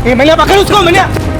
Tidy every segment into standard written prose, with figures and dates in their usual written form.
ये मैंने पकड़ उसको मैंने।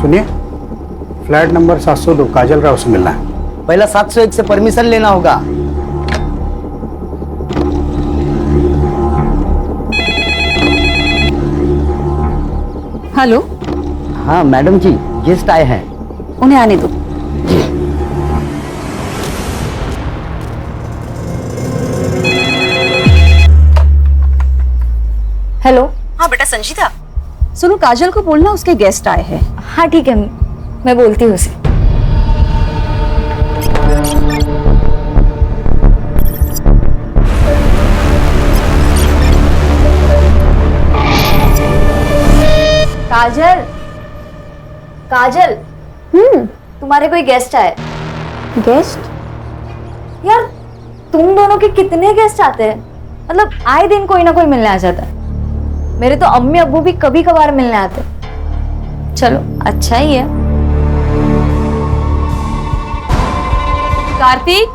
सुनिए, फ्लैट नंबर 702 काजल राव से मिलना है। पहला 701 से परमिशन लेना होगा। हेलो। हाँ मैडम जी, गेस्ट आए हैं। उन्हें आने दो। हेलो। हाँ बेटा संजीता। सुनो, काजल को बोलना उसके गेस्ट आए हैं। हाँ ठीक है, मैं बोलती हूँ उसे। काजल, काजल। तुम्हारे कोई गेस्ट आए। गेस्ट? यार तुम दोनों के कितने गेस्ट आते हैं? मतलब आए दिन कोई ना कोई मिलने आ जाता है। मेरे तो अम्मी अब्बू भी कभी कभार मिलने आते। चलो अच्छा ही है। कार्तिक,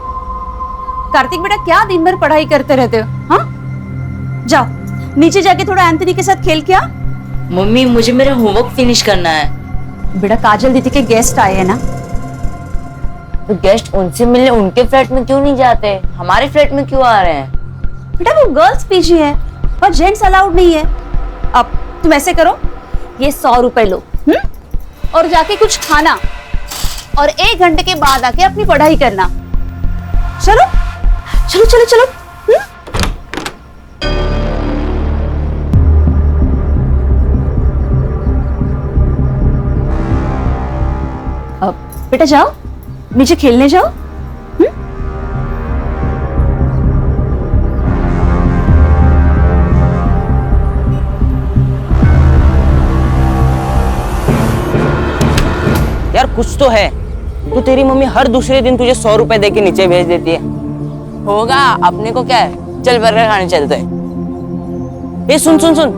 कार्तिक बेटा क्या दिन भर पढ़ाई करते रहते हो? हाँ, जाओ नीचे जाके थोड़ा एंथनी के साथ खेल के आ। मम्मी मुझे मेरा होमवर्क फिनिश करना है। बेटा काजल दीदी के गेस्ट आए हैं ना। तो गेस्ट उनसे मिलने उनके फ्लैट में क्यों नहीं जाते, हमारे फ्लैट में क्यों आ रहे हैं? बेटा वो गर्ल्स पीजी है और जेंट्स अलाउड नहीं है। अब तुम ऐसे करो, ये 100 रुपए लो और जाके कुछ खाना और 1 घंटे के बाद आके अपनी पढ़ाई करना। चलो चलो चलो चलो। अब बेटा जाओ नीचे खेलने जाओ। यार कुछ तो है। तो तेरी मम्मी हर दूसरे दिन तुझे 100 रुपए दे के नीचे भेज देती है। होगा, अपने को क्या है, चल बर्गर खाने चलते हैं। ए सुन सुन सुन,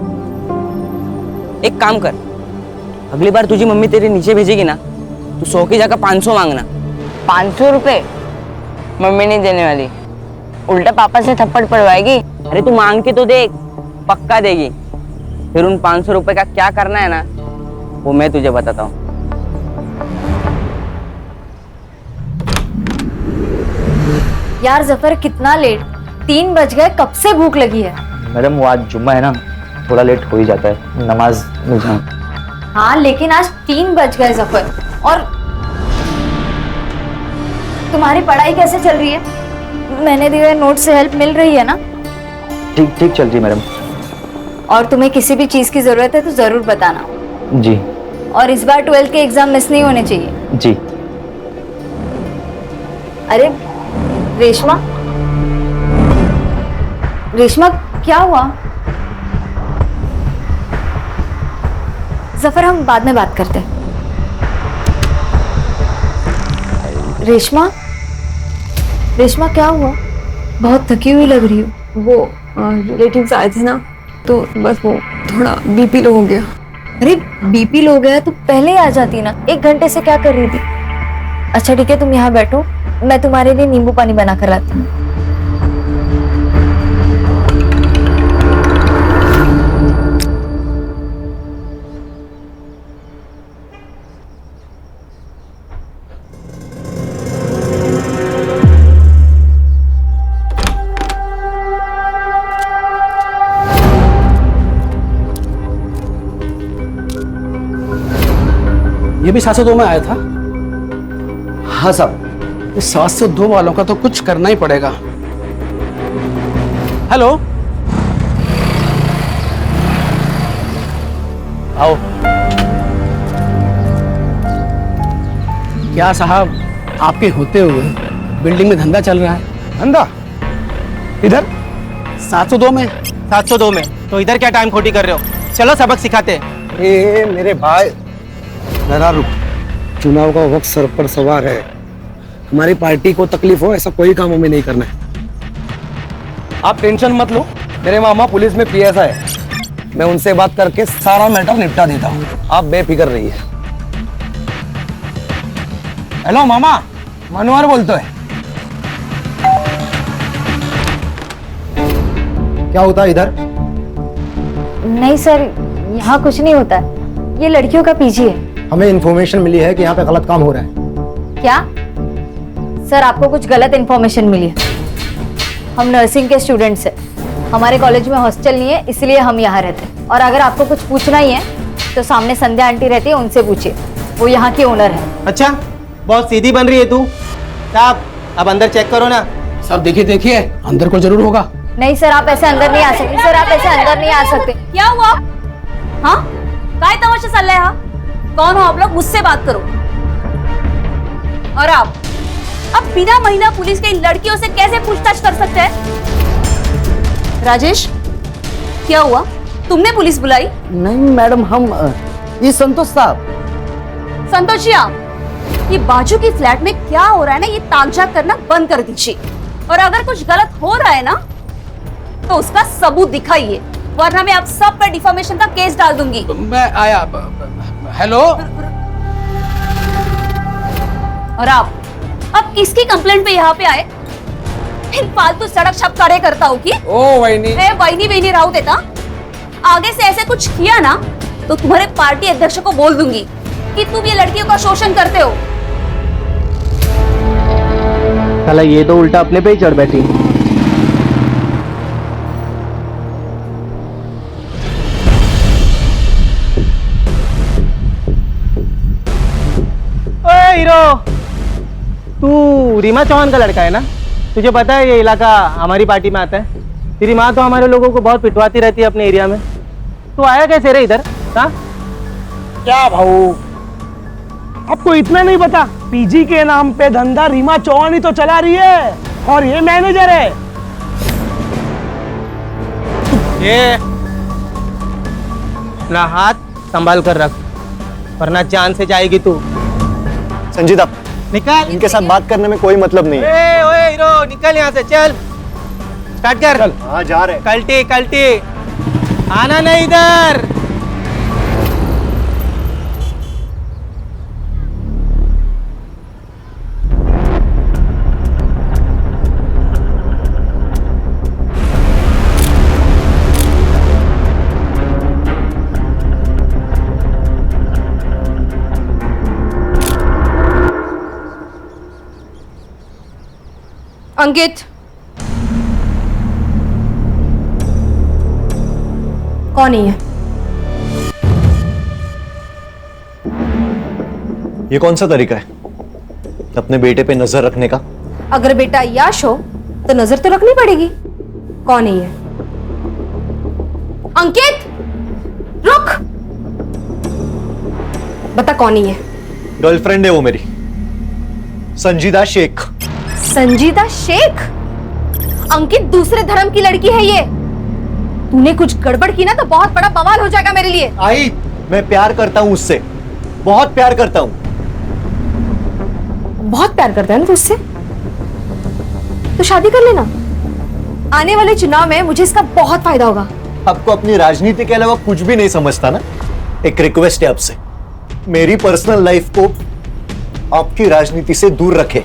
एक काम कर, अगली बार तुझी मम्मी तेरी नीचे भेजेगी ना, तू 100 की जगह 500 मांगना। 500 रुपए मम्मी नहीं देने वाली, उल्टा पापा से थप्पड़ पड़वाएगी। अरे तू मांग के तो देख, पक्का देगी। फिर उन 500 रुपए का क्या करना है ना, वो मैं तुझे बताता हूँ। यार जफर कितना लेट, 3 बज गए, कब से भूख लगी है। मैडम वो आज जुम्मा है ना, थोड़ा लेट हो ही जाता है, नमाज मिल जाए। हाँ लेकिन आज 3 बज गए जफर। और तुम्हारी पढ़ाई कैसे चल रही है? मैंने दिए हुए नोट से हेल्प मिल रही है ना? ठीक ठीक चल रही मैडम। और तुम्हें किसी भी चीज की जरूरत है तो जरूर बताना। जी। और इस बार 12th के एग्जाम मिस नहीं होने चाहिए। जी। अरे रेशमा, रेशमा क्या हुआ? जफर हम बाद में बात करते हैं। रेशमा, रेशमा क्या हुआ? बहुत थकी हुई लग रही हो। वो रिलेटिव्स आए थे ना, तो बस वो थोड़ा बीपी लो हो गया। अरे बीपी लो गया तो पहले ही आ जाती ना, 1 घंटे से क्या कर रही थी? अच्छा ठीक है, तुम यहाँ बैठो, मैं तुम्हारे लिए नींबू पानी बना कर लाती हूँ। ये भी 702 में आया था। हाँ साहब। इस 702 वालों का तो कुछ करना ही पड़ेगा। हेलो, आओ। क्या साहब, आपके होते हुए बिल्डिंग में धंधा चल रहा है? धंधा इधर 702 में। 702 में तो इधर क्या टाइम खोटी कर रहे हो? चलो सबक सिखाते हैं। ए मेरे भाई, जरा रुक। चुनाव का वक्त सर पर सवार है। हमारी पार्टी को तकलीफ हो ऐसा कोई काम हमें नहीं करना है। आप टेंशन मत लो, मेरे मामा पुलिस में पीएसआई है। मैं उनसे बात करके सारा मैटर निपटा देता हूँ, आप बेफिक्र रहिए। हेलो मामा, मनोहर बोलते है। क्या होता है इधर? नहीं सर, यहाँ कुछ नहीं होता है। ये लड़कियों का पीजी है। हमें इन्फॉर्मेशन मिली है कि यहाँ पे गलत काम हो रहा है। क्या सर, आपको कुछ गलत इन्फॉर्मेशन मिली है? हम नर्सिंग के स्टूडेंट्स हैं। हमारे कॉलेज में हॉस्टल नहीं है, इसलिए हम यहाँ रहते हैं। और अगर आपको कुछ पूछना ही है तो सामने संध्या आंटी रहती है, उनसे पूछिए, वो यहाँ की ओनर है। अच्छा, बहुत सीधी बन रही है तू। साहब अब अंदर चेक करो ना। साहब देखिए देखिए, अंदर को जरूर होगा। नहीं सर, आप ऐसे अंदर नहीं आ सकते। सर आप ऐसे अंदर नहीं आ सकते। क्या हुआ? हाँ, काय तमाशा चल रहा है? हाँ, कौन हो आप लोग? मुझसे बात करो। और आप अब बिना महिला पुलिस के इन लड़कियों से कैसे पूछताछ कर सकते हैं? राजेश, क्या हुआ? तुमने पुलिस बुलाई? नहीं मैडम, हम ये संतोष साहब। संतोष जी, आप ये बाजू की फ्लैट में क्या हो रहा है ना, ये ताकझाक करना बंद कर दीजिए। और अगर कुछ गलत हो रहा है ना तो उसका सबूत दिखाइए, वरना मैं आप सब पर डिफामेशन का केस डाल दूंगी। मैं आया। हेलो। और आप अब किसकी कंप्लेंट पे यहाँ पे आए? इन फालतू सड़क छप करता हूँ कि? ओ वहीनी। वहीनी राहू देता। आगे से ऐसे कुछ किया ना तो तुम्हारे पार्टी अध्यक्ष को बोल दूंगी कि तुम ये लड़कियों का शोषण करते हो। साला ये तो उल्टा अपने पे ही चढ़ बैठी। ओए हीरो, तू रीमा चौहान का लड़का है ना? तुझे पता है ये इलाका हमारी पार्टी में आता है। तेरी माँ तो हमारे लोगों को बहुत पिटवाती रहती है अपने एरिया में। तू आया कैसे रे इधर? हाँ, क्या भाऊ, आपको इतना नहीं पता? पीजी के नाम पे धंधा रीमा चौहान ही तो चला रही है, और ये मैनेजर है। ये अपना हाथ संभाल कर रख, वरना जान से जाएगी तू। संजीदा, निकल। इनके साथ बात करने में कोई मतलब नहीं है। ए, ओए हीरो, निकल यहाँ से, चल स्टार्ट कर। चल, हाँ जा रहे। कल्टी कल्टी, आना नहीं इधर। अंकित, कौन है? ये कौन सा तरीका है अपने बेटे पे नजर रखने का? अगर बेटा याश हो तो नजर तो रखनी पड़ेगी। कौन है ये? अंकित, रुक, बता कौन है ये? गर्लफ्रेंड है वो मेरी, संजीदा शेख। संजीदा शेख? अंकित, दूसरे धर्म की लड़की है ये। तूने कुछ गड़बड़ की ना तो बहुत बड़ा बवाल हो जाएगा मेरे लिए। आई, मैं प्यार करता हूं उससे, बहुत प्यार करता हूं। बहुत प्यार करता है ना तू उससे? तो शादी कर लेना। आने वाले चुनाव में मुझे इसका बहुत फायदा होगा। आपको अपनी राजनीति के अलावा कुछ भी नहीं समझता ना? एक रिक्वेस्ट है आपसे, मेरी पर्सनल लाइफ को आपकी राजनीति से दूर रखें।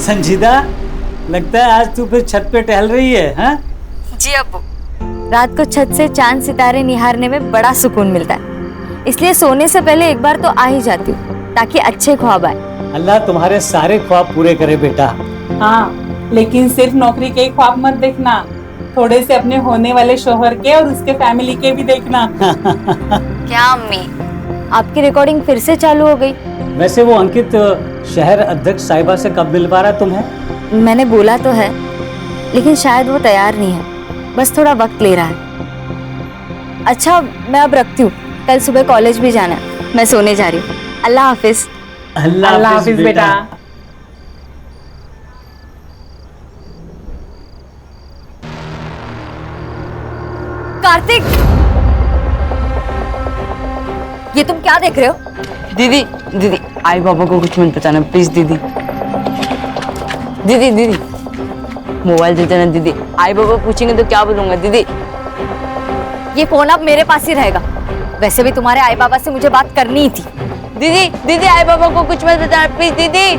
संजीदा, लगता है आज तू फिर छत पे टहल रही है, हाँ? जी अब्बू, रात को छत से चांद सितारे निहारने में बड़ा सुकून मिलता है, इसलिए सोने से पहले एक बार तो आ ही जाती हूँ ताकि अच्छे ख्वाब आए। अल्लाह तुम्हारे सारे ख्वाब पूरे करे बेटा। हाँ, लेकिन सिर्फ नौकरी के ही ख्वाब मत देखना, थोड़े से अपने होने वाले शोहर के और उसके फैमिली के भी देखना। क्या अम्मी, आपकी रिकॉर्डिंग फिर से चालू हो गई? वैसे वो अंकित शहर अध्यक्ष साहिबा से कब मिलवा रहा तुम्हें? मैंने बोला तो है, लेकिन शायद वो तैयार नहीं है, बस थोड़ा वक्त ले रहा है। अच्छा, मैं अब रखती हूँ, कल सुबह कॉलेज भी जाना है, मैं सोने जा रही हूँ। अल्लाह हाफिज। अल्लाह हाफिज बेटा। कार्तिक, ये तुम क्या देख रहे हो? दीदी दीदी आई बाबा को कुछ मत बताना प्लीज दीदी। दीदी दीदी मोबाइल दे देना दीदी, आई बाबा पूछेंगे तो क्या बोलूंगा दीदी। ये फोन अब मेरे पास ही रहेगा। वैसे भी तुम्हारे आई बाबा से मुझे बात करनी ही थी। दीदी दीदी आई बाबा को कुछ मत बताना प्लीज दीदी।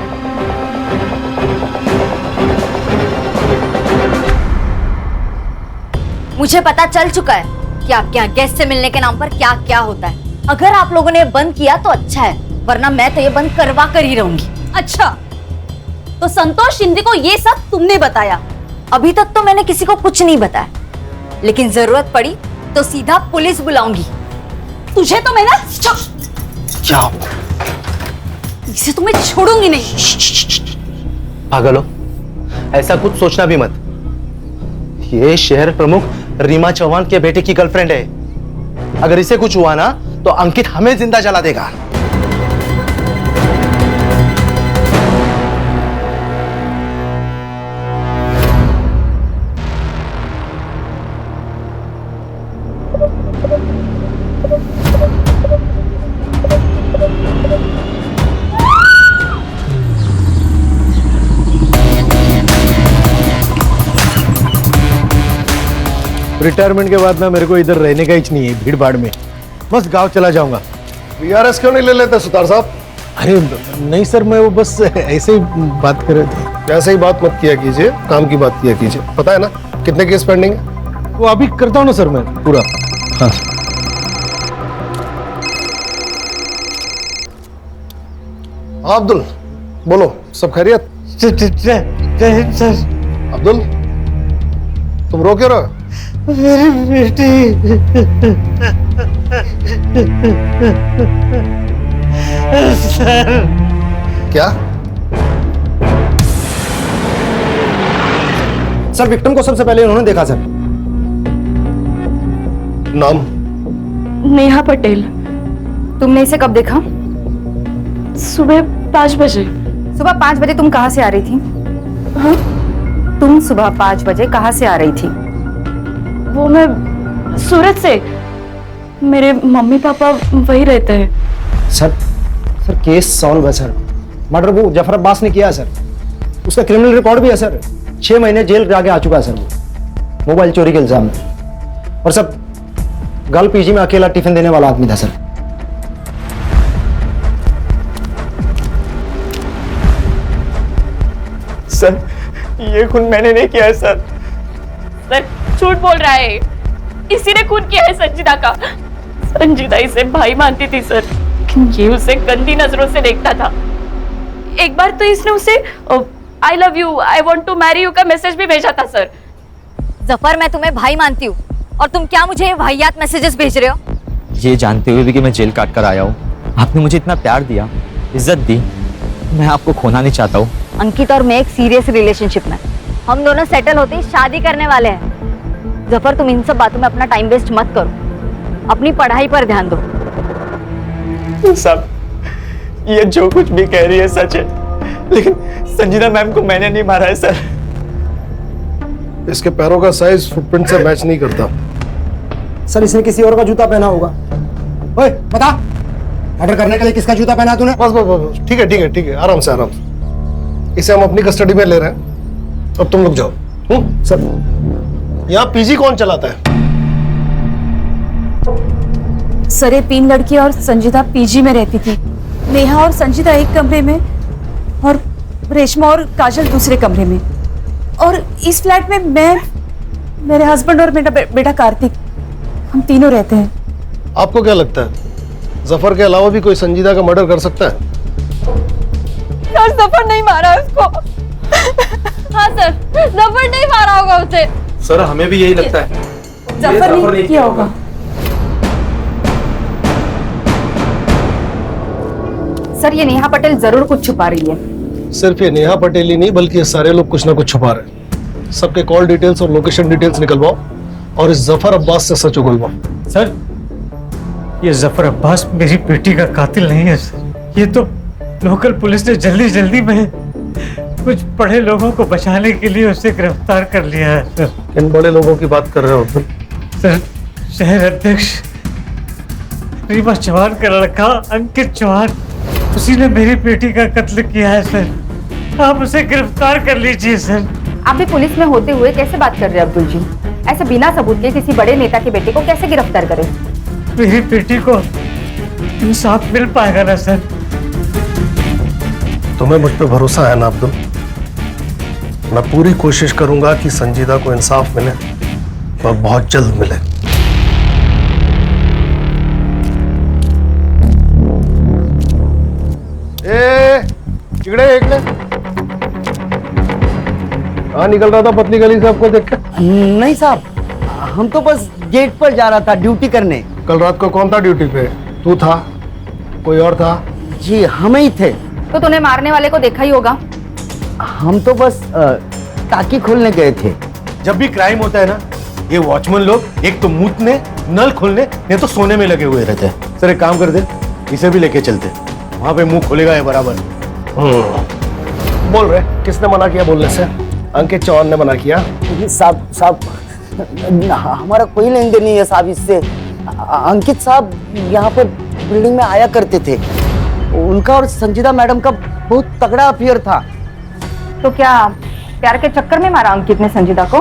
मुझे पता चल चुका है कि आपके यहाँ गेस्ट से मिलने के नाम पर क्या क्या होता है। अगर आप लोगों ने बंद किया तो अच्छा है, वरना मैं तो ये बंद करवा कर ही रहूंगी। अच्छा, तो संतोष शिंदे को ये सब तुमने बताया? अभी तक तो मैंने किसी को कुछ नहीं बताया, लेकिन जरूरत पड़ी तो सीधा पुलिस बुलाऊंगी। तुझे तो मैं ना क्या इसे तो मैं छोड़ूंगी नहीं। पागल हो, ऐसा कुछ सोचना भी मत। ये शहर प्रमुख रीमा चौहान के बेटे की गर्लफ्रेंड है। अगर इसे कुछ हुआ ना तो अंकित हमें जिंदा जला देगा। रिटायरमेंट के बाद ना मेरे को इधर रहने का ही नहीं है, भीड़ भाड़ में बस गांव चला जाऊंगा। वीआरएस क्यों नहीं ले लेते सुतार साहब? अरे नहीं सर, मैं वो बस ऐसे ही बात कर रहे थे। ऐसे ही बात मत किया कीजिए, काम की बात किया कीजिए। पता है ना कितने केस पेंडिंग है? वो अभी करता हूँ ना सर मैं पूरा। हाँ अब्दुल बोलो, सब खैरियत? अब्दुल तुम रो क्यों रहे हो? मेरी बेटी सर। क्या सर, विक्टिम को सबसे पहले उन्होंने देखा सर। नाम? नेहा पटेल। तुमने इसे कब देखा? सुबह 5 बजे। सुबह 5 बजे तुम कहाँ से आ रही थी? हाँ? तुम सुबह 5 बजे कहाँ से आ रही थी? वो मैं सूरत से, मेरे मम्मी पापा वही रहते हैं। सर केस सॉल्व है सर। मर्डर वो जफर अब्बास ने किया है सर। उसका क्रिमिनल रिकॉर्ड भी है सर। 6 महीने जेल जाके आ चुका है सर वो, मोबाइल चोरी के इल्जाम में। और सब गर्ल पीजी में अकेला टिफिन देने वाला आदमी था सर। सर ये खून मैंने नहीं किया है सर। सर झूठ बोल रहा है, इसी ने खून किया है संजीदा का। संजीदा इसे भाई मानती थी सर, लेकिन ये उसे गंदी नजरों से देखता था। एक बार तो इसने उसे I love you, I want to marry you का मैसेज भी भेजा था सर। जफर, मैं तुम्हें भाई मानती हूँ और तुम क्या मुझे ये वाहियात मैसेजेस भेज रहे हो? ये जानते हुए भी कि मैं जेल काट कर आया हूँ, आपने मुझे इतना प्यार दिया, इज्जत दी, मैं आपको खोना नहीं चाहता हूँ। अंकित और मैं एक सीरियस रिलेशनशिप में, हम दोनों सेटल होते ही शादी करने वाले हैं। जफर, तुम इन सब बातों में अपना टाइम वेस्ट मत करो, अपनी पढ़ाई पर ध्यान दो। सब ये जो कुछ भी कह रही है सच है, लेकिन संजीदा मैम को मैंने नहीं मारा है सर। इसके पैरों का साइज फुटप्रिंट से मैच नहीं करता। सर इसने किसी और का जूता पहना होगा। ओए बता, मर्डर करने के लिए किसका जूता पहना तूने? बस बस बस, ठीक है ठीक है ठीक है, आराम से आराम से। इसे हम अपनी कस्टडी में ले रहे हैं, अब तुम लोग जाओ। सर यहाँ पीजी कौन चलाता है? सर, ये 3 लड़की और संजीदा पीजी में रहती थी। नेहा और संजीदा एक कमरे में और रेशमा और काजल दूसरे कमरे में। और इस फ्लैट में मैं, मेरे हस्बैंड और मेरा बेटा कार्तिक, हम तीनों रहते हैं। आपको क्या लगता है जफर के अलावा भी कोई संजीदा का मर्डर कर सकता है? यार जफर नहीं मारा उसको। हाँ सर, जफर नहीं मारा होगा उसे। सर हमें भी यही लगता है। जफर नहीं किया होगा। सर ये नेहा पटेल जरूर कुछ छुपा रही है। सिर्फ ये नेहा पटेल ही नहीं बल्कि ये सारे लोग कुछ ना कुछ छुपा रहे हैं। सबके कॉल डिटेल्स और लोकेशन डिटेल्स निकलवाओ और इस जफर अब्बास से सच उगलवाओ। सर ये जफर अब्बास मेरी बेटी का कातिल नहीं है सर। ये तो लोकल पुलिस ने जल्दी जल्दी में कुछ बड़े लोगों को बचाने के लिए उसे गिरफ्तार कर लिया है सर। किन बड़े लोगों की बात कर रहे हो अब्दुल? सर शहर अध्यक्ष रीमा चौहान का लड़का अंकित चौहान, उसी ने मेरी बेटी का कत्ल किया है सर। आप उसे गिरफ्तार कर लीजिए सर। आप भी पुलिस में होते हुए कैसे बात कर रहे हैं अब्दुल जी? ऐसे बिना सबूत के किसी बड़े नेता के बेटे को कैसे गिरफ्तार करें? मेरी बेटी को इंसाफ मिल पाएगा ना सर? तुम्हें मुझ पर भरोसा है ना अब्दुल? मैं पूरी कोशिश करूंगा कि संजीदा को इंसाफ मिले और बहुत जल्द मिले। इकड़े कहाँ निकल रहा था पतली गली से आपको देख कर? नहीं साहब, हम तो बस गेट पर जा रहा था ड्यूटी करने। कल रात को कौन था ड्यूटी पे? तू था? कोई और था? जी हम ही थे। तो तूने मारने वाले को देखा ही होगा। हम तो बस टाकी खोलने गए थे। जब भी क्राइम होता है ना, ये वॉचमैन लोग एक तो मूतने, नल खोलने, नहीं तो सोने में लगे हुए रहते हैं। सर एक काम कर दे, इसे भी लेके चलते, वहां पे मुंह खोलेगा ये बराबर। बोल रहे किसने मना किया बोलने से? अंकित चौहान ने मना किया। साहब हमारा कोई लेन देन नहीं है साहब इससे। अंकित साहब यहाँ पर बिल्डिंग में आया करते थे। उनका और संजीदा मैडम का बहुत तगड़ा अफेयर था। तो क्या प्यार के चक्कर में मारा अंकित ने संजीदा को?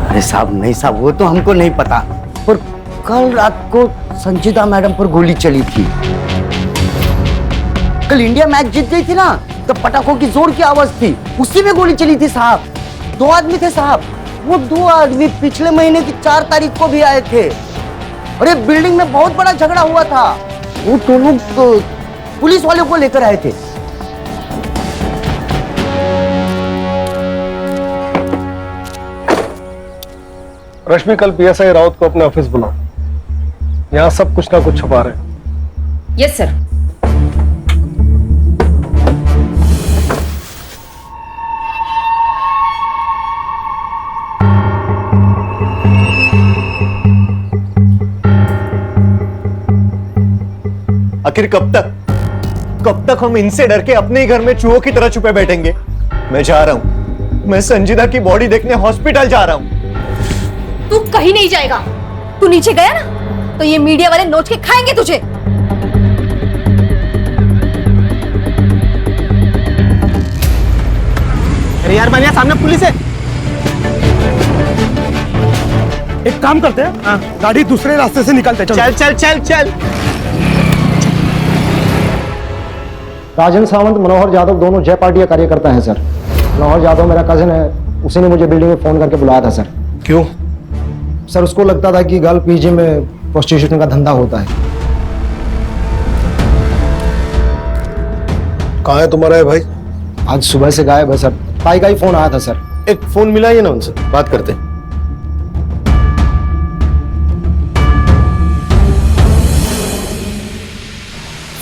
अरे साहब नहीं साहब, वो तो हमको नहीं पता, पर कल रात को संजीदा मैडम पर गोली चली थी। कल इंडिया मैच जीत गई थी ना, तो पटाखों की जोर की आवाज थी, उसी में गोली चली थी साहब। 2 आदमी थे साहब। वो 2 आदमी पिछले महीने की 4 तारीख को भी आए थे। अरे बिल्डिंग में बहुत बड़ा झगड़ा हुआ था। वो दोनों तो पुलिस वालों को लेकर आए थे। रश्मि कल पीएसआई राउत को अपने ऑफिस बुलाओ। यहाँ सब कुछ ना कुछ छुपा रहे हैं। Yes sir. आखिर कब तक हम इनसे डर के अपने ही घर में चूहों की तरह छुपे बैठेंगे? मैं जा रहा हूं, मैं संजीदा की बॉडी देखने हॉस्पिटल जा रहा हूं। तू कहीं नहीं जाएगा। तू नीचे गया ना तो ये मीडिया वाले नोच के खाएंगे तुझे। अरे यार मानिया, सामने पुलिस है। एक काम करते हैं, गाड़ी दूसरे रास्ते से निकालते हैं। चल चल चल चल। राजन सावंत, मनोहर यादव दोनों जय पार्टी का कार्यकर्ता हैं सर। मनोहर यादव मेरा कजिन है, उसी ने मुझे बिल्डिंग में फोन करके बुलाया था सर। क्यों? सर उसको लगता था कि गर्ल पीजी में प्रोस्टिट्यूशन का धंधा होता है। कहाँ है तुम्हारा भाई? आज सुबह से गायब है सर। ताई का ही फोन आया था सर। एक फोन मिलाइए ना उनसे, बात करते हैं।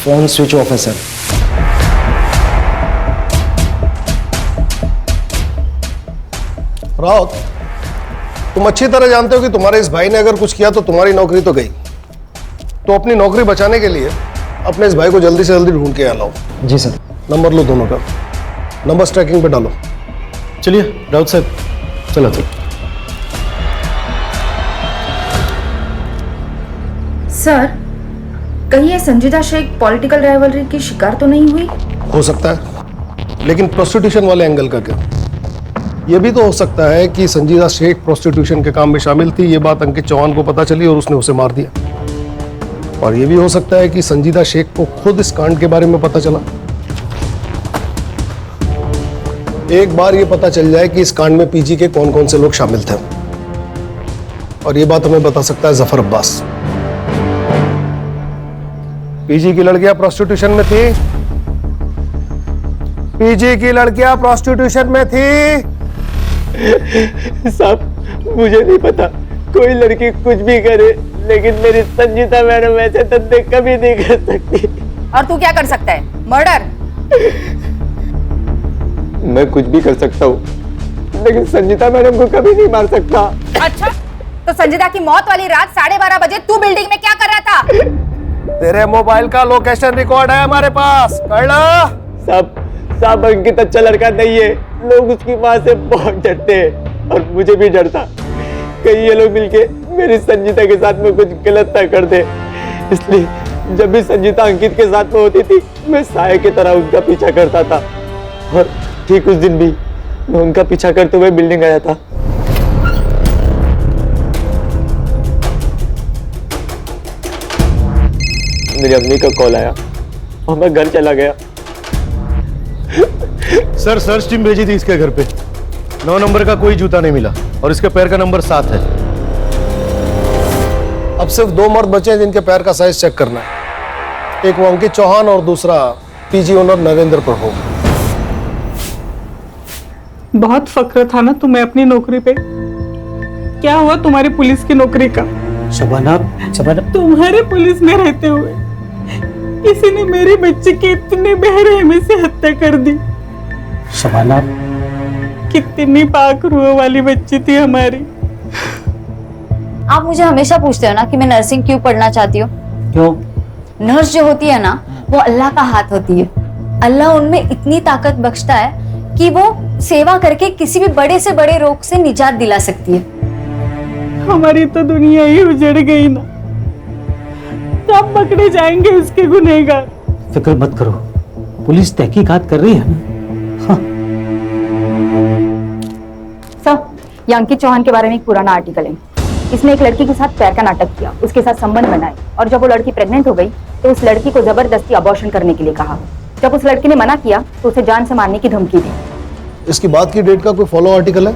फोन स्विच ऑफ है सर। राउत, तुम अच्छी तरह जानते हो कि तुम्हारे इस भाई ने अगर कुछ किया तो तुम्हारी नौकरी तो गई। तो अपनी नौकरी बचाने के लिए अपने इस भाई को जल्दी से जल्दी ढूंढ के लाओ। जी सर। नंबर लो दोनों का, नंबर ट्रैकिंग पे डालो। चलिए राउत साहब, चलो चलो। सर कहीं ये संजीदा शेख पॉलिटिकल राइवलरी की शिकार तो नहीं हुई? हो सकता है, लेकिन प्रोस्टिट्यूशन वाले एंगल का क्या? यह भी तो हो सकता है कि संजीदा शेख प्रोस्टिट्यूशन के काम में शामिल थी, ये बात अंकित चौहान को पता चली और उसने उसे मार दिया। और यह भी हो सकता है कि संजीदा शेख को खुद इस कांड के बारे में पता चला। एक बार ये पता चल जाए कि इस कांड में पीजी के कौन कौन से लोग शामिल थे, और ये बात हमें बता सकता है जफर अब्बास। पीजी की लड़कियां प्रोस्टिट्यूशन में थी, पीजी की लड़कियां प्रोस्टिट्यूशन में थी। साहब मुझे नहीं पता, कोई लड़की कुछ भी करे, लेकिन मेरी संजीता मैडम ऐसे धंधे कभी नहीं कर सकती। और तू क्या कर सकता है? मर्डर? मैं कुछ भी कर सकता हूँ, लेकिन संजीता मैडम को कभी नहीं मार सकता। अच्छा, तो संजीता की मौत वाली रात 12:30 बजे तू बिल्डिंग में क्या कर रहा था? तेरे मोबाइल का लोकेशन रिकॉर्ड है हमारे पास, कर लो। साहब अंकित अच्छा लड़का नहीं है, लोग उसकी माँ से बहुत डरते हैं और मुझे भी डर था कहीं ये लोग मिलके मेरी संजीता के साथ में कुछ गलत ना कर दे। इसलिए जब भी संजीता अंकित के साथ में होती थी, मैं साये की तरह उनका पीछा करता था, और ठीक उस दिन भी मैं उनका पीछा करते हुए बिल्डिंग आया था। मेरी अम्मी का कॉल आया और मैं घर चला गया। सर सर्च टीम भेजी थी इसके घर पे, 9 नंबर का कोई जूता नहीं मिला और इसके पैर का नंबर 7 है। अब सिर्फ 2 मर्द बचे हैं जिनके पैर का साइज चेक करना है, एक वो अंकित चौहान और दूसरा पीजी ओनर नरेंद्र प्रभु। बहुत फक्र था ना तुम्हें अपनी नौकरी पे, क्या हुआ तुम्हारी पुलिस की नौकरी का? शबाना तुम्हारे पुलिस में रहते हुए किसी ने मेरे बच्चे की इतने बेरहमी से हत्या कर दी। शबाना, कितनी पाक रूह वाली बच्ची थी हमारी। आप मुझे हमेशा पूछते हो ना कि मैं नर्सिंग क्यों पढ़ना चाहती हूँ। क्यों? नर्स जो होती है ना, वो अल्लाह का हाथ होती है। अल्लाह उनमें इतनी ताकत बख्शता है कि वो सेवा करके किसी भी बड़े से बड़े रोग से निजात दिला सकती है। हमारी तो दुनिया ही उजड़ गई ना, कब पकड़े जाएंगे उसके गुनहगार? फिक्र मत करो, पुलिस तहकीकात कर रही है ना। हाँ। सर, ये अंकित चौहान के बारे में एक पुराना आर्टिकल है। इसने एक लड़की के साथ प्यार का नाटक किया, उसके साथ संबंध बनाए, और जब वो लड़की प्रेग्नेंट हो गई तो उस लड़की को जबरदस्ती अबॉर्शन करने के लिए कहा। जब उस लड़की ने मना किया तो उसे जान से मारने की धमकी दी। इसकी बात की डेट का कोई फॉलो आर्टिकल है?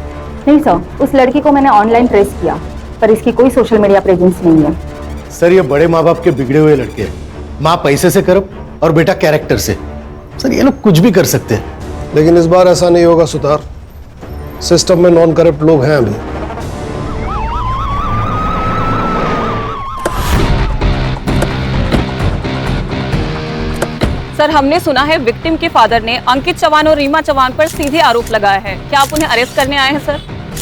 नहीं सर, उस लड़की को मैंने ऑनलाइन ट्रेस किया, पर इसकी कोई सोशल मीडिया प्रेजेंस नहीं है। सर ये बड़े माँ बाप के बिगड़े हुए लड़के हैं, माँ पैसे से करप्ट और बेटा कैरेक्टर से। सर ये लोग कुछ भी कर सकते हैं, लेकिन इस बार ऐसा नहीं होगा सुतार। सिस्टम में नॉन करप्ट लोग हैं अभी। सर, हमने सुना है विक्टिम के फादर ने अंकित चौहान और रीमा चौहान पर सीधे आरोप लगाया है। क्या आप उन्हें अरेस्ट करने आए हैं सर?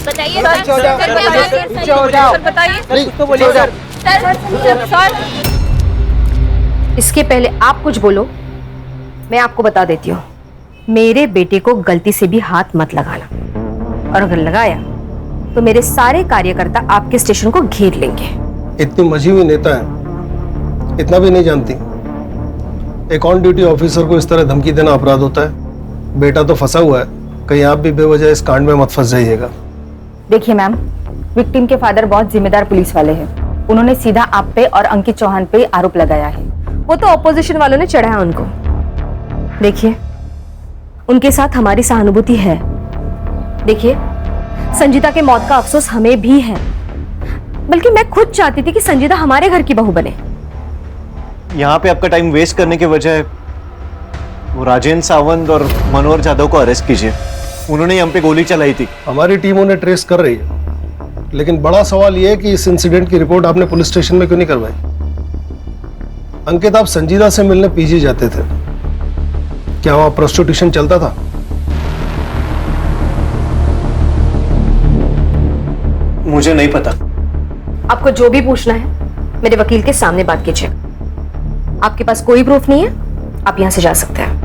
बताइए सर। इसके पहले आप कुछ बोलो, मैं आपको बता देती हूँ, मेरे बेटे को गलती से भी हाथ मत लगाना, और अगर लगाया तो मेरे सारे कार्यकर्ता आपके स्टेशन को घेर लेंगे। इतनी मजी हुई नेता है, इतना भी नहीं जानती। एक ऑन ड्यूटी ऑफिसर को इस तरह धमकी देना अपराध होता है। बेटा तो फंसा हुआ है, कहीं आप भी बेवजह इस कांड में मत फंस जाइएगा। देखिए मैम, विक्टिम के फादर बहुत जिम्मेदार पुलिस वाले हैं। उन्होंने सीधा आप पे और अंकित चौहान पे आरोप लगाया है। वो तो ऑपोजिशन वालों ने चढ़ाया उनको। देखिए, उनके साथ हमारी सहानुभूति है। देखिए, संजीता के मौत का अफसोस हमें भी है, बल्कि मैं खुद चाहती थी कि संजीता हमारे घर की बहू बने। यहाँ पे आपका टाइम वेस्ट करने के बजाय वो राजेंद्र सावंत और मनोहर जाधव को अरेस्ट कीजिए। उन्होंने हम पे गोली चलाई थी। हमारी टीम उन्हें ट्रेस कर रही है, लेकिन बड़ा सवाल यह है कि इस इंसिडेंट की रिपोर्ट आपने पुलिस स्टेशन में क्यों नहीं करवाई? अंकित, आप संजीदा से मिलने पीजी जाते थे, क्या वहां प्रोस्टिट्यूशन चलता था? मुझे नहीं पता। आपको जो भी पूछना है मेरे वकील के सामने बात कीजिए। आपके पास कोई प्रूफ नहीं है, आप यहां से जा सकते हैं।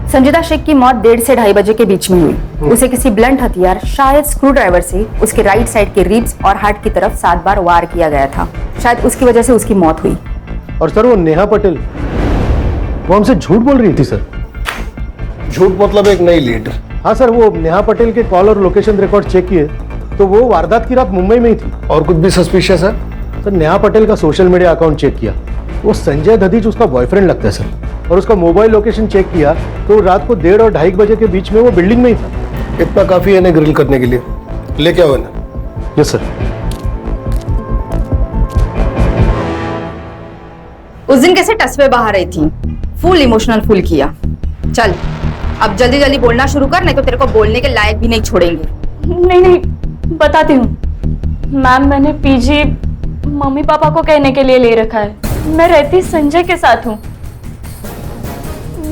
संजीदा शेख की मौत 1:30 से 2:30 बजे के बीच में हुई। उसे किसी ब्लंट हथियार, शायद स्क्रू ड्राइवर से उसके राइट साइड के रिब्स और हार्ट की तरफ 7 बार वार किया गया था। शायद उसकी वजह से उसकी मौत हुई। और सर वो नेहा पटेल, वो हमसे झूठ बोल रही थी सर। झूठ मतलब एक नई लीड? हाँ सर, वो नेहा पटेल के कॉल और लोकेशन रिकॉर्ड चेक किए तो वो वारदात की रात मुंबई में ही थी। और कुछ भी सस्पिशियस है? सर, नेहा पटेल का सोशल मीडिया अकाउंट चेक किया, वो संजय दधीच उसका बॉयफ्रेंड लगता है सर। और उसका मोबाइल लोकेशन चेक किया तो रात को 1:30 और 2:30 बजे के बीच में वो बिल्डिंग में ही था। इतना काफी है इन्हें ग्रिल करने के लिए। लेके आओ इन्हें। Yes sir. उस दिन कैसे टसवे बाहर रही थी, फुल इमोशनल फुल किया। चल अब जल्दी जल्दी बोलना शुरू कर, नहीं तो तेरे को बोलने के लायक भी नहीं छोड़ेंगे। नहीं नहीं बताती हूँ मैम, मैंने पीजी मम्मी पापा को कहने के लिए ले रखा है। मैं रहती संजय के साथ हूँ।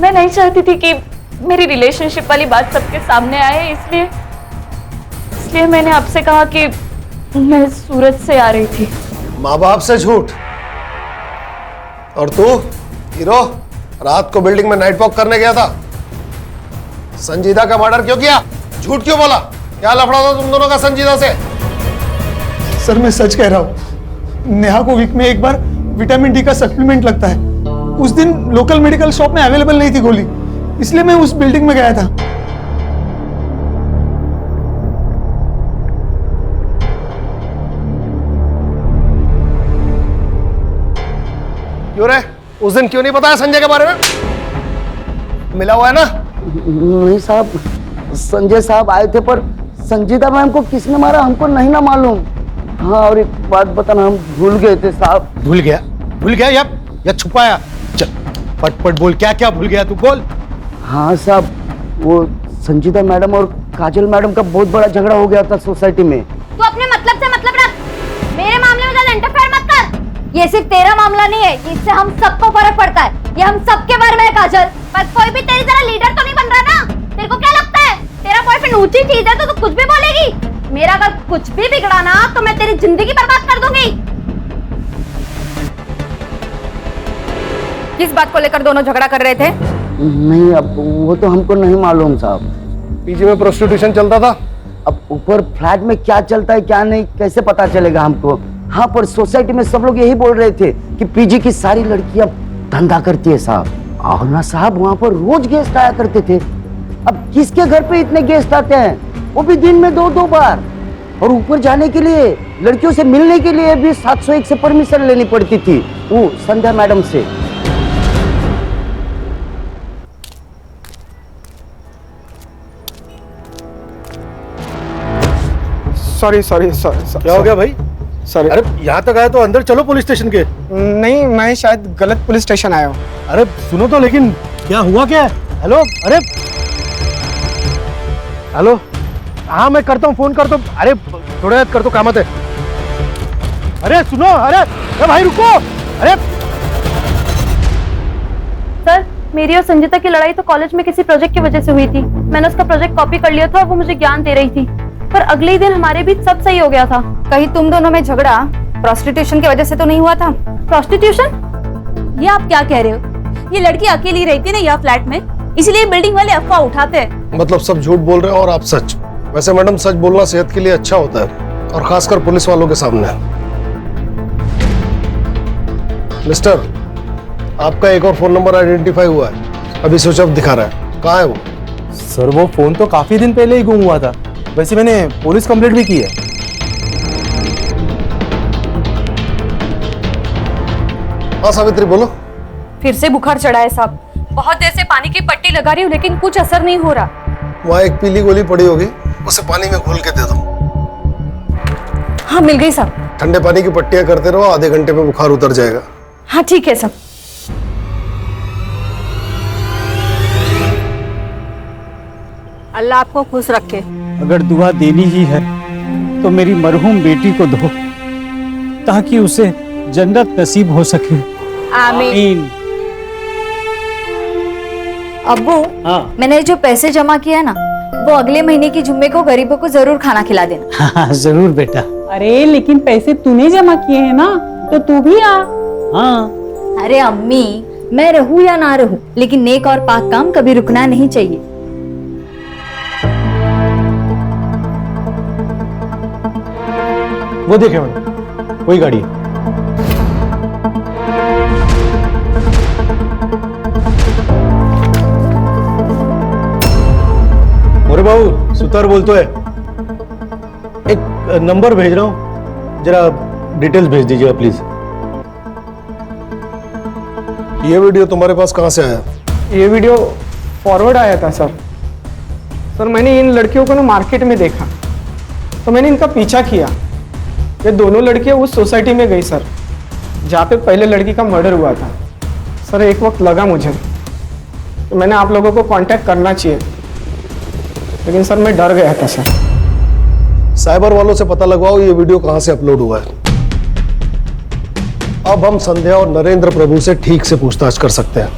मैं नहीं चाहती थी कि मेरी रिलेशनशिप वाली बात सबके सामने आए, इसलिए मैंने आपसे कहा कि मैं सूरत से आ रही थी। माँ बाप से झूठ, और तू हीरो रात को बिल्डिंग में नाइट वॉक करने गया था। संजीदा का मर्डर क्यों किया? झूठ क्यों बोला? क्या लफड़ा था तुम दोनों का संजीदा से? सर मैं सच कह रहा हूँ, नेहा को वीक में एक बार विटामिन डी का सप्लीमेंट लगता है। उस दिन लोकल मेडिकल शॉप में अवेलेबल नहीं थी गोली, इसलिए मैं उस बिल्डिंग में गया था। क्यों रे? उस दिन क्यों नहीं बताया संजय के बारे में? मिला हुआ है ना? नहीं साहब, संजय साहब आए थे, पर संजीदा मैम को किसने मारा हमको नहीं ना मालूम। हाँ, और एक बात बताना, हम भूल गए थे साहब। भूल गया या छुपाया? चल पट बोल, क्या क्या भूल गया तू, बोल। हाँ साहब, वो संजीदा मैडम और काजल मैडम का बहुत बड़ा झगड़ा हो गया था सोसाइटी में। तू अपने मतलब से मतलब रख, मेरे मामले में ज्यादा इंटरफेयर मत कर। ये सिर्फ तेरा मामला नहीं है, इससे हम सबको फर्क पड़ता है। ये हम सबके बारे में है काजल, पर कोई भी तेरी तरह लीडर तो नहीं बन रहा ना। तेरे को क्या लगता है तेरा बॉयफ्रेंड ऊंची चीज है तो तू कुछ भी बोलेगी? मेरा अगर कुछ भी बिगड़ा ना तो मैं तेरी जिंदगी बर्बाद कर दूंगी। किस बात को लेकर दोनों झगड़ा कर रहे थे? नहीं, अब वो तो हमको नहीं मालूम साहब। पीजी में प्रोस्टिट्यूशन चलता था। अब ऊपर फ्लैट में क्या चलता है क्या नहीं कैसे पता चलेगा हमको? हाँ, पर सोसाइटी में सब लोग यही बोल रहे थे कि पीजी की सारी लड़कियां धंधा करती है साहब। और ना साहब, वहाँ पर रोज गेस्ट आया करते थे। अब किसके घर पे इतने गेस्ट आते हैं, वो भी दिन में 2-2 बार। और ऊपर जाने के लिए, लड़कियों से मिलने के लिए भी 701 से परमिशन लेनी पड़ती थी, वो संध्या मैडम से। सॉरी। क्या हो गया भाई? सॉरी। अरे यहाँ तक आए तो अंदर चलो पुलिस स्टेशन के। नहीं, मैं शायद गलत पुलिस स्टेशन आया हूँ। अरे सुनो तो, लेकिन क्या हुआ क्या? हेलो, अरे हेलो, हाँ मैं करता हूँ, फोन करता हूँ। अरे थोड़ा याद कर, तो कामत है। अरे सुनो, अरे भाई रुको। अरे सर, मेरी और संजीता की लड़ाई तो कॉलेज में किसी प्रोजेक्ट की वजह से हुई थी। मैंने उसका प्रोजेक्ट कॉपी कर लिया था और वो मुझे ज्ञान दे रही थी, पर अगले ही दिन हमारे बीच सब सही हो गया था। कहीं तुम दोनों में झगड़ा प्रोस्टिट्यूशन की वजह से तो नहीं हुआ था? प्रोस्टिट्यूशन? ये आप क्या कह रहे हो? ये लड़की अकेली रहती ना यहाँ फ्लैट में, इसलिए बिल्डिंग वाले अफवाह उठाते हैं। मतलब सब झूठ बोल रहे हैं और आप सच। वैसे मैडम, सच बोलना सेहत के लिए अच्छा होता है, और खासकर पुलिस वालों के सामने। मिस्टर, आपका एक और फोन नंबर आइडेंटिफाई हुआ है, अभी स्विच ऑफ दिखा रहा है। कहाँ है वो? सर वो फोन तो काफी दिन पहले ही गुम हुआ था। वैसे मैंने पुलिस कंप्लेंट भी की है। हाँ सावित्री, बोलो। फिर से बुखार चढ़ा है साहब, बहुत देर से पानी की पट्टी लगा रही हूँ लेकिन कुछ असर नहीं हो रहा। वहाँ एक पीली गोली पड़ी होगी, उसे पानी में घोल के दे दो। हाँ मिल गई साहब। ठंडे पानी की पट्टियां करते रहो, आधे घंटे में बुखार उतर जाएगा। हाँ ठीक है साहब। अल्लाह आपको खुश रखे। अगर दुआ देनी ही है तो मेरी मरहूम बेटी को दो, ताकि उसे जन्नत नसीब हो सके। आमीन। अब्बू, मैंने जो पैसे जमा किया ना, वो अगले महीने की जुम्मे को गरीबों को जरूर खाना खिला देना। हाँ जरूर बेटा। अरे लेकिन पैसे तूने जमा किए हैं ना, तो तू भी आ। हाँ। अरे अम्मी, मैं रहूं या ना रहूं, लेकिन नेक और पाक काम कभी रुकना नहीं चाहिए। वो देखे मैडम, वही गाड़ी है। मोरे बाबू, सुतार बोलतो है। एक नंबर भेज रहा हूं, जरा डिटेल्स भेज दीजिएगा प्लीज। ये वीडियो तुम्हारे पास कहां से आया? ये वीडियो फॉरवर्ड आया था सर। सर मैंने इन लड़कियों को ना मार्केट में देखा, तो मैंने इनका पीछा किया। ये दोनों लड़कियां उस सोसाइटी में गई सर, जहाँ पे पहले लड़की का मर्डर हुआ था। सर एक वक्त लगा मुझे तो मैंने आप लोगों को कांटेक्ट करना चाहिए, लेकिन सर मैं डर गया था सर। साइबर वालों से पता लगवाओ ये वीडियो कहां से अपलोड हुआ है। अब हम संध्या और नरेंद्र प्रभु से ठीक से पूछताछ कर सकते हैं।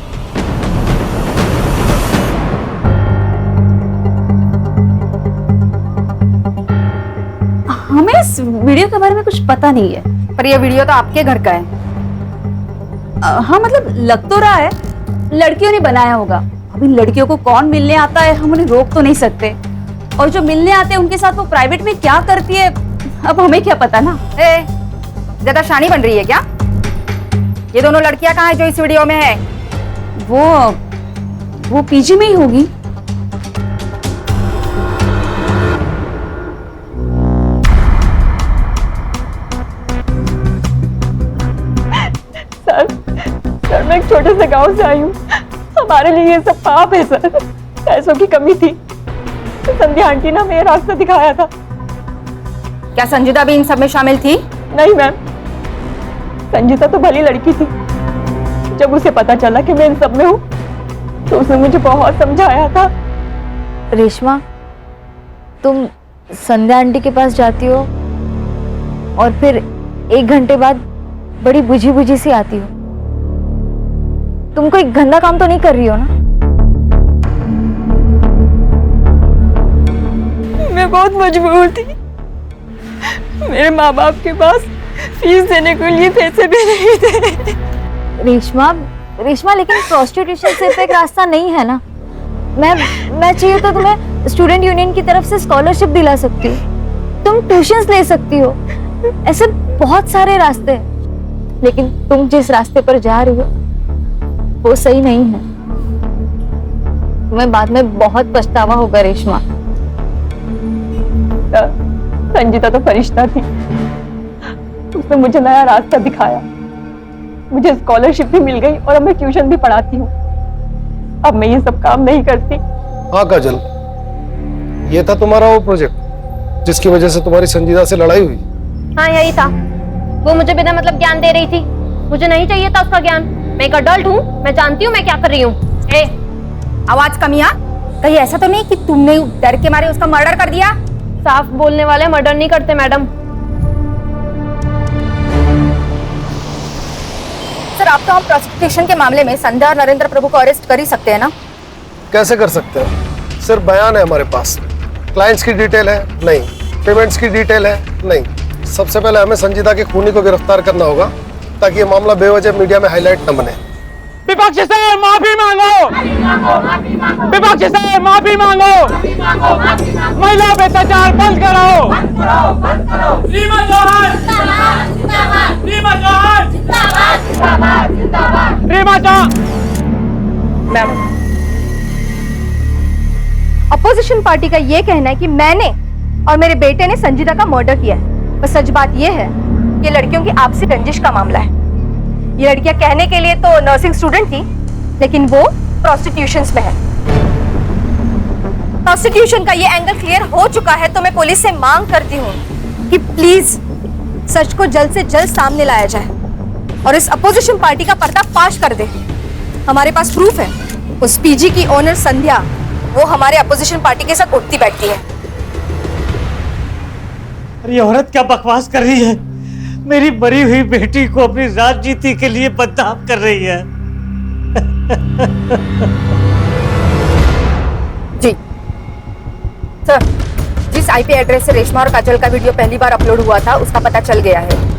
हमें इस वीडियो के बारे में कुछ पता नहीं है। पर यह वीडियो तो आपके घर का है। हाँ मतलब लग तो रहा है लड़कियों ने बनाया होगा। अब इन लड़कियों को कौन मिलने आता है हम उन्हें रोक तो नहीं सकते, और जो मिलने आते हैं उनके साथ वो प्राइवेट में क्या करती है अब हमें क्या पता ना। ज्यादा शानी बन रही है क्या? ये दोनों लड़कियां कहाँ है जो इस वीडियो में है? वो पीजी में ही होगी। सर मैं एक छोटे से गांव से आई हूँ, हमारे लिए ये सब पाप है सर। पैसों की कमी थी, संध्या आंटी ने हमें रास्ता दिखाया था। क्या संजीदा भी इन सब में शामिल थी? नहीं मैम, संजीता तो भली लड़की थी। जब उसे पता चला कि मैं इन सब में हूँ तो उसने मुझे बहुत समझाया था। रेशमा, तुम संध्या आंटी के पास जाती हो और फिर 1 घंटे बाद बड़ी बुझी बुझी सी आती हो। तुम कोई गंदा काम तो नहीं कर रही हो ना? मैं बहुत मजबूर थी, मेरे माँ बाप के पास फीस देने के लिए पैसे भी नहीं थे। रेशमा लेकिन प्रोस्टिट्यूशन सिर्फ एक रास्ता नहीं है ना। मैं चाहिए तो तुम्हें स्टूडेंट यूनियन की तरफ से स्कॉलरशिप दिला सकती हूँ, तुम ट्यूशंस ले सकती हो, ऐसे बहुत सारे रास्ते हैं। लेकिन तुम जिस रास्ते पर जा रही हो वो सही नहीं है। तुम्हें बाद में बहुत पछतावा होगा रेशमा। संजीता तो फरिश्ता थी, उसने मुझे नया रास्ता दिखाया, मुझे स्कॉलरशिप भी मिल गई और अब मैं ट्यूशन भी पढ़ाती हूँ। अब मैं ये सब काम नहीं करती। हाँ काजल, ये था तुम्हारा वो प्रोजेक्ट जिसकी वजह से तुम्हारी संजीदा से लड़ाई हुई? हाँ यही था। वो मुझे बिना मतलब ज्ञान दे रही थी, मुझे नहीं चाहिए था उसका ज्ञान। मैं एक अडल्ट हूँ, मैं जानती हूँ मैं क्या कर रही हूँ। आवाज कम आ, कहीं ऐसा तो नहीं कि तुमने डर के मारे उसका मर्डर कर दिया? साफ बोलने वाले मर्डर नहीं करते मैडम। सर आप तो हम प्रोसिक्यूशन के मामले में संध्या और नरेंद्र प्रभु को अरेस्ट कर ही सकते हैं ना? कैसे कर सकते हैं? सिर्फ बयान है हमारे पास, क्लाइंट्स की डिटेल है नहीं, पेमेंट्स की डिटेल है नहीं। सबसे पहले हमें संजीदा के खूनी को गिरफ्तार करना होगा ताकि ये मामला बेवजह मीडिया में हाईलाइट न बने। विपक्ष से माफी मांगो, विपक्ष से माफी मांगो, महिला पे अत्याचार बंद कराओ। रीमा चौहान, रीमा चौहान, रीमा चौहान। अपोजिशन पार्टी का ये कहना है कि मैंने और मेरे बेटे ने संजीदा का मर्डर किया है, पर सच बात ये है ये लड़कियों की आपसी रंजिश का मामला है। ये लड़कियां कहने के लिए तो नर्सिंग स्टूडेंट थी, लेकिन वो प्रोस्टिट्यूशन में है। प्रोस्टिट्यूशन का ये एंगल क्लियर हो चुका है, तो मैं पुलिस से मांग करती हूँ कि प्लीज सच को जल्द से जल्द सामने लाया जाए और इस अपोजिशन पार्टी का पर्दाफाश कर दे। हमारे पास प्रूफ है, उस पीजी की ओनर संध्या वो हमारे अपोजिशन पार्टी के साथ उठती बैठती है। अरे औरत क्या बकवास कर रही है? मेरी मरी हुई बेटी को अपनी राजनीति के लिए बदनाम कर रही है। जी सर, जिस आईपी एड्रेस से रेशमा और काजल का वीडियो पहली बार अपलोड हुआ था उसका पता चल गया है।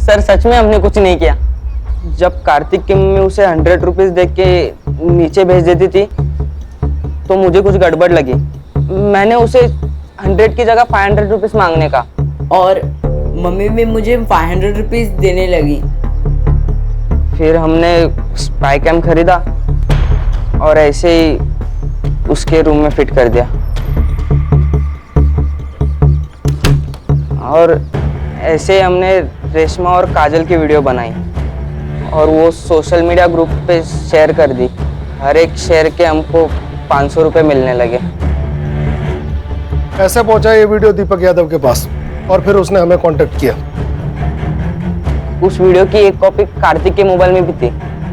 सर सच में हमने कुछ नहीं किया। जब कार्तिक की मम्मी उसे 100 रुपीज देख के नीचे भेज देती थी तो मुझे कुछ गड़बड़ लगी। मैंने उसे 100 की जगह 500 रुपीज मांगने का, और मम्मी भी मुझे 500 रुपीज देने लगी। फिर हमने स्पाई कैम खरीदा और ऐसे ही उसके रूम में फिट कर दिया। और ऐसे ही हमने रेशमा और काजल की वीडियो बनाई और वो सोशल मीडिया ग्रुप पे शेयर कर दी। हर एक शेयर के हमको 500 रुपये मिलने लगे। कैसे पहुंचा ये वीडियो दीपक यादव के पास और फिर उसने हमें कांटेक्ट किया? उस वीडियो की एक कॉपी कार्तिक के मोबाइल में भी थी।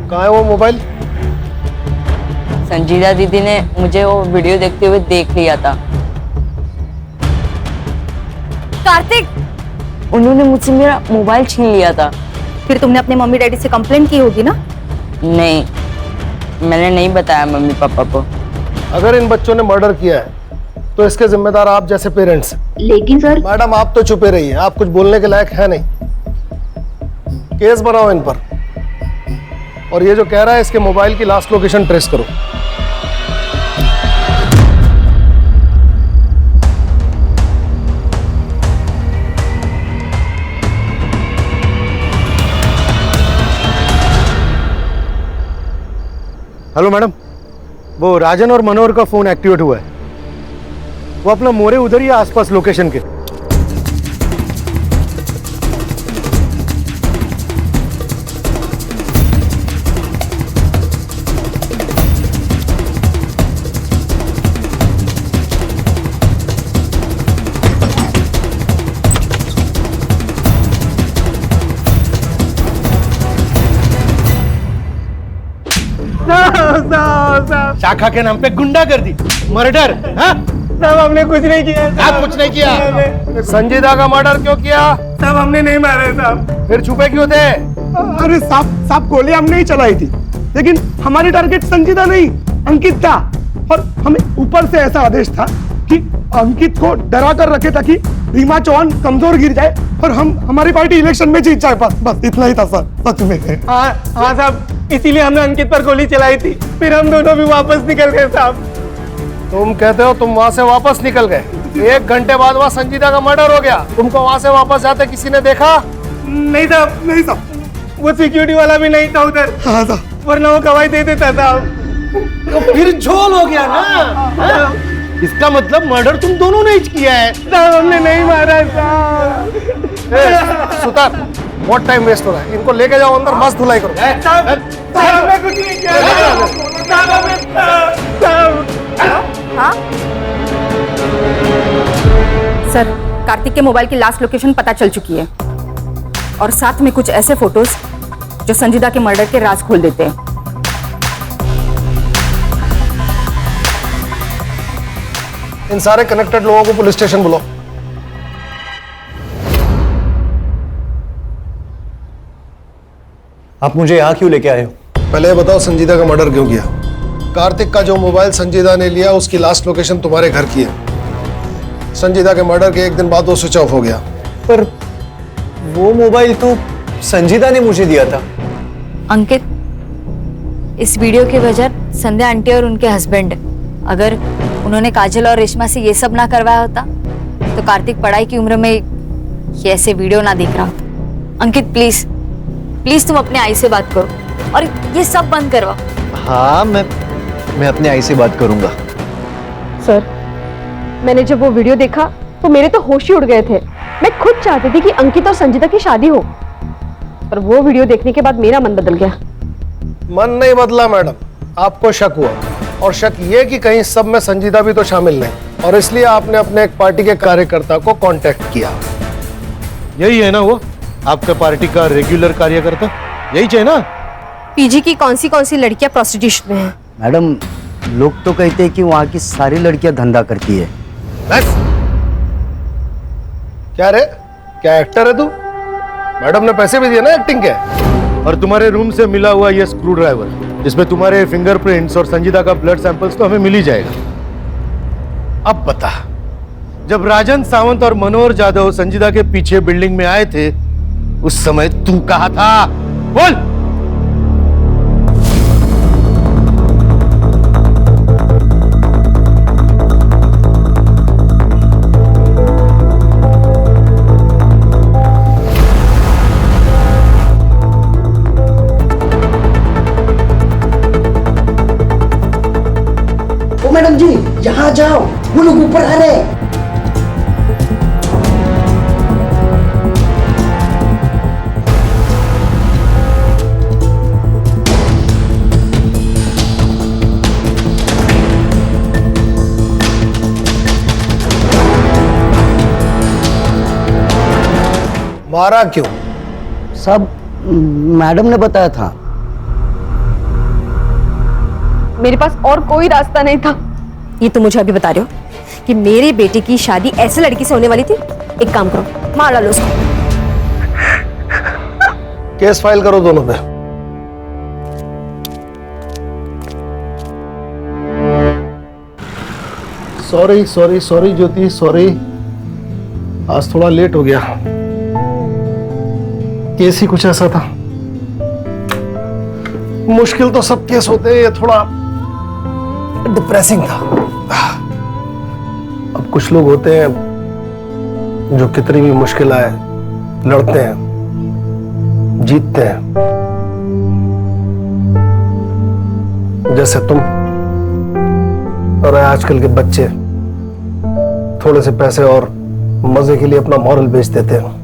कहाँ है वो मोबाइल? संजीदा दीदी ने मुझे वो वीडियो देखते हुए देख लिया था। कार्तिक, उन्होंने मुझसे मेरा मोबाइल छीन लिया था। फिर तुमने अपने मम्मी डैडी से कंप्लेंट की होगी ना? नहीं, मैंने नहीं बताया मम्मी पापा को। अगर इन बच्चों ने मर्डर किया है तो इसके जिम्मेदार आप जैसे पेरेंट्स। लेकिन सर मैडम आप तो चुपे रहिए, आप कुछ बोलने के लायक है नहीं। केस बनाओ इन पर। और ये जो कह रहा है इसके मोबाइल की लास्ट लोकेशन ट्रेस करो। हेलो मैडम, वो राजन और मनोहर का फोन एक्टिवेट हुआ है। वो अपना मोरे उधर ही आसपास लोकेशन के। शाखा के नाम पे गुंडागर्दी, मर्डर। साहब हमने कुछ नहीं किया। आप कुछ नहीं किया। संजीदा का मर्डर क्यों किया? साहब हमने नहीं मारा साहब। फिर छुपे क्यों थे? अरे साहब गोली हमने ही चलाई थी, लेकिन हमारी टारगेट संजीदा नहीं अंकित था। और हमें ऊपर से ऐसा आदेश था कि अंकित को डरा कर रखे ताकि रीमा चौहान कमजोर गिर जाए और हमारी पार्टी इलेक्शन में जीत जाए। बस इतना ही था सर, सच में। हाँ साहब, इसीलिए हमने अंकित पर गोली चलाई थी। फिर हम दोनों भी वापस निकल गए साहब। तुम कहते हो तुम वहां से वापस निकल गए? 1 घंटे बाद वहां संजीदा का मर्डर हो गया। तुमको वहां से वापस जाते किसी ने देखा? नहीं साहब, वो सिक्योरिटी वाला भी नहीं था उधर। हाँ साहब, वरना वो गवाही दे देता साहब। तो फिर झोल हो गया ना। इसका मतलब मर्डर तुम दोनों ने ही किया है। साहब हमने नहीं मारा साहब। सुतार, बहुत टाइम वेस्ट हो रहा है। इनको लेके जाओ अंदर, मस्त धुलाई करो। साहब हमने कुछ नहीं किया। हाँ सर, कार्तिक के मोबाइल की लास्ट लोकेशन पता चल चुकी है और साथ में कुछ ऐसे फोटोज जो संजीदा के मर्डर के राज खोल देते हैं। इन सारे कनेक्टेड लोगों को पुलिस स्टेशन बुलाओ। आप मुझे यहाँ क्यों लेके आए हो? पहले बताओ संजीदा का मर्डर क्यों किया? कार्तिक का जो मोबाइल संजीदा ने लिया उसकी लास्ट लोकेशन तुम्हारे घर की है। संजीदा के मर्डर के 1 दिन बाद वो स्विच ऑफ हो गया। पर वो मोबाइल तो संजीदा ने मुझे दिया था। अंकित, इस वीडियो की वजह संध्या आंटी और उनके हस्बैंड। अगर उन्होंने काजल और रेशमा से ये सब ना करवाया होता तो कार्तिक पढ़ाई की उम्र में ये ऐसे वीडियो ना देख रहा होता। अंकित प्लीज तुम अपने आई से बात करो और ये सब बंद करवाओ। हाँ, मैं अपने आई से बात करूंगा। सर, मैंने जब वो वीडियो देखा तो मेरे तो होश ही उड़ गए थे। मैं खुद चाहती थी कि अंकित और संजीदा की शादी हो, पर वो वीडियो देखने के बाद मेरा मन बदल गया। मन नहीं बदला मैडम, आपको शक हुआ और शक ये कि कहीं सब में संजीदा भी तो शामिल नहीं, और इसलिए आपने अपने एक पार्टी के कार्यकर्ता को कांटेक्ट किया। यही है ना वो आपके पार्टी का रेगुलर कार्यकर्ता? यही चाहिए ना? पीजी की कौन सी लड़कियां प्रोस्टिट्यूशन में हैं? मैडम, लोग तो कहते हैं कि वहाँ की सारी लड़कियां धंधा करती है। बस क्या रे, क्या एक्टर है तू? मैडम ने पैसे भी दिए ना एक्टिंग के। और तुम्हारे रूम से मिला हुआ ये स्क्रू ड्राइवर जिसमें तुम्हारे फिंगरप्रिंट्स और संजीदा का ब्लड सैंपल्स तो हमें मिल ही जाएगा। अब बता, जब राजन सावंत और मनोहर जाधव संजीदा के पीछे बिल्डिंग में आए थे उस समय तू कहाँ था? बोल। मैडम जी, यहाँ जाओ, वो लोग ऊपर आ रहे हैं। मारा क्यों? सब मैडम ने बताया था। मेरे पास और कोई रास्ता नहीं था। ये तो मुझे अभी बता रहे हो कि मेरे बेटे की शादी ऐसे लड़की से होने वाली थी? एक काम करो, मार डालो उसको। केस फाइल करो दोनों पे। सॉरी सॉरी सॉरी ज्योति, सॉरी, आज थोड़ा लेट हो गया। केस ही कुछ ऐसा था। मुश्किल तो सब केस होते हैं, ये थोड़ा डिप्रेसिंग था। अब कुछ लोग होते हैं जो कितनी भी मुश्किल आए लड़ते हैं, जीतते हैं, जैसे तुम। और आजकल के बच्चे थोड़े से पैसे और मजे के लिए अपना मॉरल बेच देते हैं।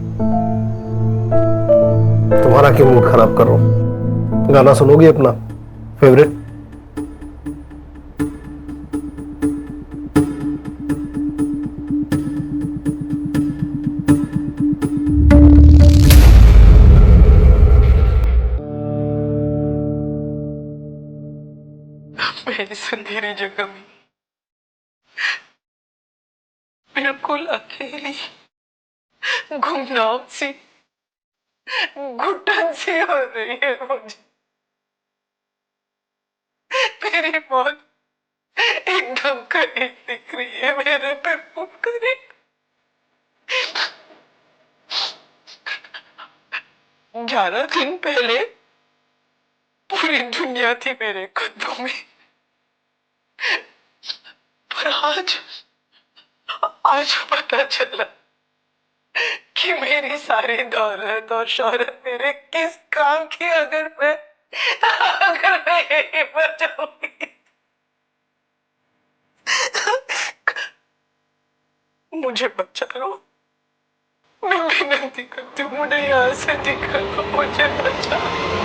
तुम्हारा क्यों मूड खराब कर रहा हूं? गाना सुनोगे अपना फेवरेट? मेरी संधेरी जगह में बिल्कुल अकेली गुमनाम सी घुटन सी हो रही है मुझे। मेरी मौत एकदम करीब दिख रही है, मेरे पे बहुत करीब। 11 दिन पहले पूरी दुनिया थी मेरे कदमों में, पर आज पता चला कि मेरी सारी दौलत और शोहरत मेरे किस काम की, अगर मैं यहीं पर जाऊंगी। मुझे बचा लो, मैं विनती करती हूँ, मुझे यहाँ से निकालो, मुझे बचा लो।